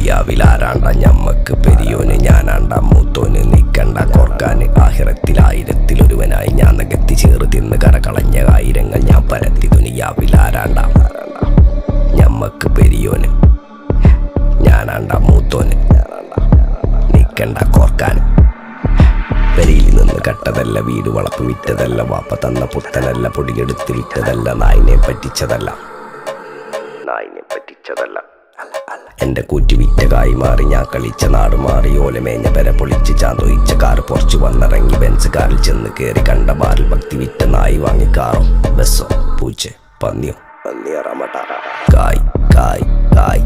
ദുനിയാവിലാരാണ്ട ഞമ്മക്ക് പെരിയോന് ഞാനാണ്ട മൂത്തോന് നിക്കണ്ട കോർക്കാന് ആഹിറത്തിൽ ആയിരത്തിലൊരുവനായി ഞാൻ നകത്തി ചേറ് തിന്ന് കരകളഞ്ഞ ആയിരങ്ങൾ ഞാൻ പരത്തി ദുനിയാവിലാരാണ്ട ഞമ്മക്ക് പെരിയോന് ഞാനാണ്ട മൂത്തോന് നിക്കണ്ട കോർക്കാന് പെരിയിൽ നിന്ന് കട്ടതല്ല വീട് വളപ്പ് വിറ്റതല്ല വാപ്പ തന്ന പുത്തനല്ല പൊടിയെടുത്ത് വിറ്റതല്ല നായിനെ പറ്റിച്ചതല്ല എന്റെ കൂറ്റി വിറ്റ കായി മാറി ഞാൻ കളിച്ച നാട് മാറി ഓലമേഞ്ഞ പെര പൊളിച്ച് ചാന്തൊയിച്ച കാറ് പൊറച്ചു വന്നിറങ്ങി ബെൻസ് കാറിൽ ചെന്ന് കയറി കണ്ട ബാറിൽ ഭക്തി വിറ്റ നായി വാങ്ങി കാറോ ബസ്സോ പൂച്ച പന്നിയോ കായ് കായ് കായ്